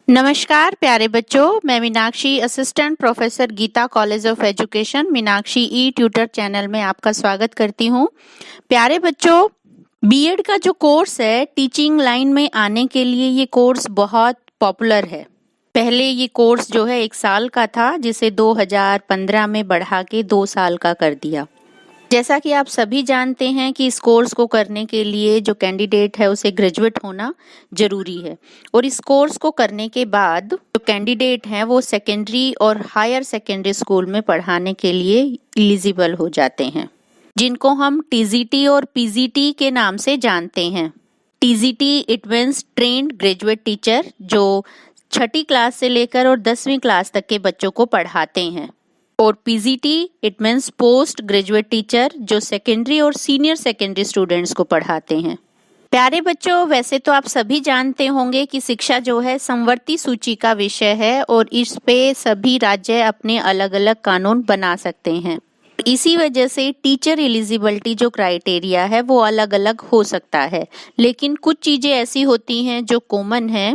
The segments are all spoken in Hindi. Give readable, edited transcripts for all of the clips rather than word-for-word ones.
नमस्कार प्यारे बच्चों, मैं Meenakshi assistant professor Geeta college of education Meenakshi e tutor channel में आपका स्वागत करती हूँ। प्यारे बच्चों, बीएड का जो कोर्स है टीचिंग लाइन में आने के लिए ये कोर्स बहुत पॉपुलर है। पहले ये कोर्स जो है 1 साल का था, जिसे 2015 में बढ़ा के 2 साल का कर दिया। जैसा कि आप सभी जानते हैं कि इस कोर्स को करने के लिए जो कैंडिडेट है उसे ग्रेजुएट होना जरूरी है, और इस कोर्स को करने के बाद जो कैंडिडेट हैं वो सेकेंडरी और हायर सेकेंडरी स्कूल में पढ़ाने के लिए एलिजिबल हो जाते हैं, जिनको हम टीजीटी और पीजीटी के नाम से जानते हैं। TGT it means trained graduate teacher, जो 6ठी क्लास से लेकर और 10वीं क्लास तक के बच्चों को पढ़ाते हैं, और PGT it means post graduate teacher, जो सेकेंडरी और सीनियर सेकेंडरी स्टूडेंट्स को पढ़ाते हैं। प्यारे बच्चों, वैसे तो आप सभी जानते होंगे कि शिक्षा जो है समवर्ती सूची का विषय है, और इस पे सभी राज्य अपने अलग अलग कानून बना सकते हैं। इसी वजह से टीचर एलिजिबिलिटी जो क्राइटेरिया है वो अलग अलग हो सकता है, लेकिन कुछ चीजें ऐसी होती हैं जो कॉमन है।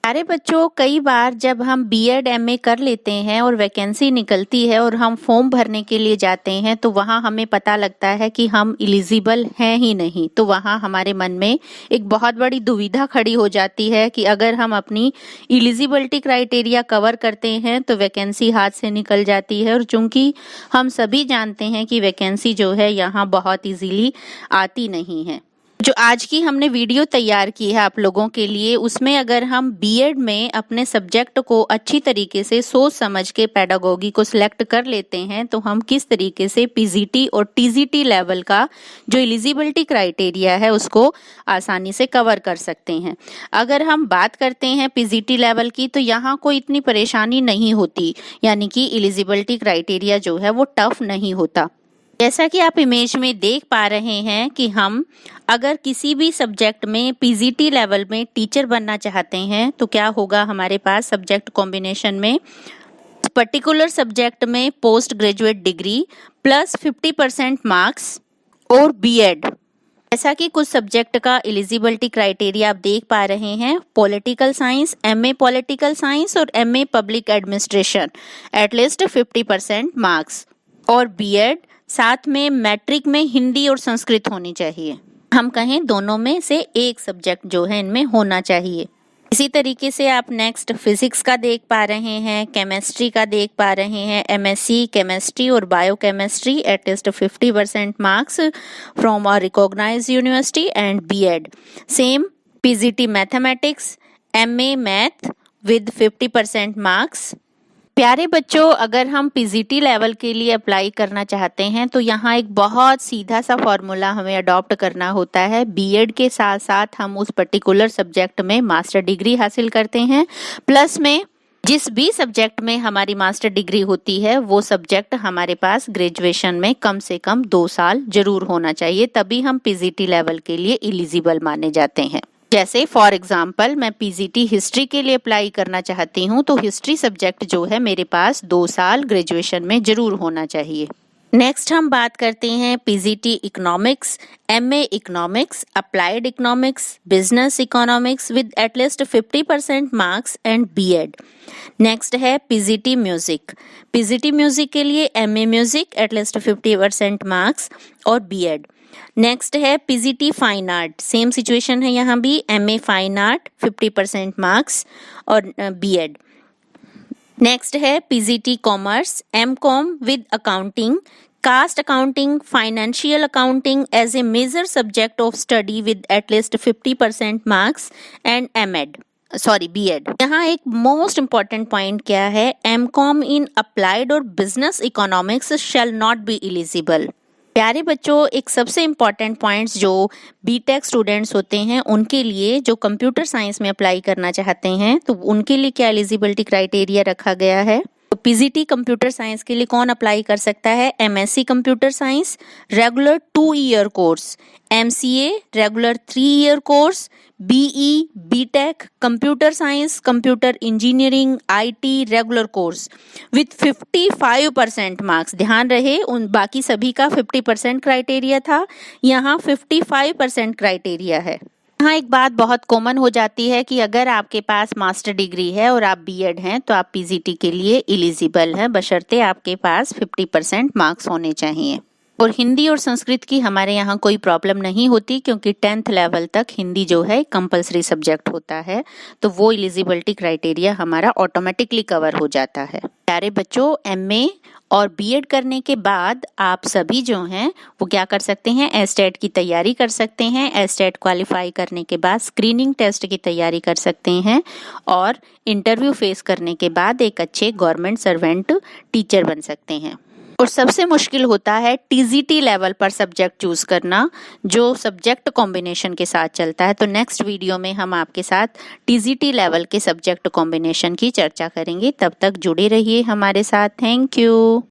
प्यारे बच्चों, कई बार जब हम बीएड एमए कर लेते हैं और वैकेंसी निकलती है और हम फॉर्म भरने के लिए जाते हैं, तो वहाँ हमें पता लगता है कि हम एलिजिबल हैं ही नहीं। तो वहाँ हमारे मन में एक बहुत बड़ी दुविधा खड़ी हो जाती है कि अगर हम अपनी एलिजिबिलिटी क्राइटेरिया कवर करते हैं तो वैकेंसी हाथ से निकल जाती है, और चूंकि हम सभी जानते हैं कि वैकेंसी जो है यहाँ बहुत इजीली आती नहीं है। जो आज की हमने वीडियो तैयार की है आप लोगों के लिए, उसमें अगर हम बीएड में अपने सब्जेक्ट को अच्छी तरीके से सोच समझ के पेडागोगी को सिलेक्ट कर लेते हैं, तो हम किस तरीके से पीजीटी और टीजीटी लेवल का जो एलिजिबिलिटी क्राइटेरिया है उसको आसानी से कवर कर सकते हैं। अगर हम बात करते हैं पीजीटी लेवल की, तो यहाँ कोई इतनी परेशानी नहीं होती, यानी कि एलिजिबिलिटी क्राइटेरिया जो है वो टफ नहीं होता। जैसा कि आप इमेज में देख पा रहे हैं कि हम अगर किसी भी सब्जेक्ट में पीजीटी लेवल में टीचर बनना चाहते हैं तो क्या होगा, हमारे पास सब्जेक्ट कॉम्बिनेशन में पर्टिकुलर सब्जेक्ट में post graduate degree plus 50% marks और बीएड। जैसा कि कुछ सब्जेक्ट का एलिजिबिलिटी क्राइटेरिया आप देख पा रहे हैं, political science, MA political science और MA public administration at least 50% marks, और बीएड साथ में मैट्रिक में हिंदी और संस्कृत होनी चाहिए। हम कहें दोनों में से एक सब्जेक्ट जो है इनमें होना चाहिए। इसी तरीके से आप नेक्स्ट फिजिक्स का देख पा रहे हैं, केमिस्ट्री का देख पा रहे हैं, एमएससी केमिस्ट्री और biochemistry at least 50% marks from a recognised university, and BEd same PGT mathematics, MA math with 50% marks. प्यारे बच्चों, अगर हम पीजीटी लेवल के लिए अप्लाई करना चाहते हैं तो यहाँ एक बहुत सीधा सा फॉर्मूला हमें अडॉप्ट करना होता है। बीएड के साथ साथ हम उस पर्टिकुलर सब्जेक्ट में मास्टर डिग्री हासिल करते हैं, प्लस में जिस भी सब्जेक्ट में हमारी मास्टर डिग्री होती है वो सब्जेक्ट हमारे पास ग्रेजुएशन में कम से कम 2 साल जरूर होना चाहिए, तभी हम पीजीटी लेवल के लिए एलिजिबल माने जाते हैं। जैसे फॉर एग्जाम्पल मैं पीजीटी हिस्ट्री के लिए अप्लाई करना चाहती हूँ, तो हिस्ट्री सब्जेक्ट जो है मेरे पास 2 साल ग्रेजुएशन में जरूर होना चाहिए। नेक्स्ट हम बात करते हैं PGT economics, MA economics, applied economics, business economics with at least 50% marks and BEd. Next है पीजीटी म्यूजिक। पीजीटी म्यूजिक के लिए एमए म्यूजिक एटलीस्ट 50% मार्क्स और बीएड। नेक्स्ट है PGT fine art, same situation है यहाँ भी, एमए फाइन आर्ट 50% मार्क्स और बीएड। नेक्स्ट है PGT commerce, MCom with accounting, cost accounting, financial accounting as a major subject of study with at least 50% marks and BEd. यहाँ एक मोस्ट इंपॉर्टेंट पॉइंट क्या है, एमकॉम इन अप्लाइड और business economics shall not be eligible. प्यारे बच्चों, एक सबसे इम्पॉर्टेंट पॉइंट्स जो बीटेक स्टूडेंट्स होते हैं उनके लिए, जो कंप्यूटर साइंस में अप्लाई करना चाहते हैं, तो उनके लिए क्या एलिजिबिलिटी क्राइटेरिया रखा गया है। तो पीजीटी कंप्यूटर साइंस के लिए कौन अप्लाई कर सकता है, MSc computer science regular 2 year course, MCA regular 3 year course, BE BTech computer science, computer engineering, IT regular course with 55% marks. ध्यान रहे, उन बाकी सभी का 50% क्राइटेरिया था, यहाँ 55% क्राइटेरिया है। यहाँ एक बात बहुत कॉमन हो जाती है कि अगर आपके पास मास्टर डिग्री है और आप बीएड हैं तो आप पीजीटी के लिए एलिजिबल हैं, बशर्ते आपके पास 50% मार्क्स होने चाहिए। और हिंदी और संस्कृत की हमारे यहाँ कोई प्रॉब्लम नहीं होती, क्योंकि 10th लेवल तक हिंदी जो है कंपलसरी सब्जेक्ट होता है, तो वो एलिजिबिलिटी क्राइटेरिया हमारा ऑटोमेटिकली कवर हो जाता है। प्यारे बच्चों, एमए और बीएड करने के बाद आप सभी जो हैं वो क्या कर सकते हैं, एस्टेट की तैयारी कर सकते हैं। एस्टेट क्वालिफाई करने के बाद स्क्रीनिंग टेस्ट की तैयारी कर सकते हैं और इंटरव्यू फेस करने के बाद एक अच्छे गवर्नमेंट सर्वेंट टीचर बन सकते हैं। और सबसे मुश्किल होता है टीजीटी लेवल पर सब्जेक्ट चूज करना, जो सब्जेक्ट कॉम्बिनेशन के साथ चलता है। तो नेक्स्ट वीडियो में हम आपके साथ टीजीटी लेवल के सब्जेक्ट कॉम्बिनेशन की चर्चा करेंगे। तब तक जुड़े रहिए हमारे साथ। Thank you.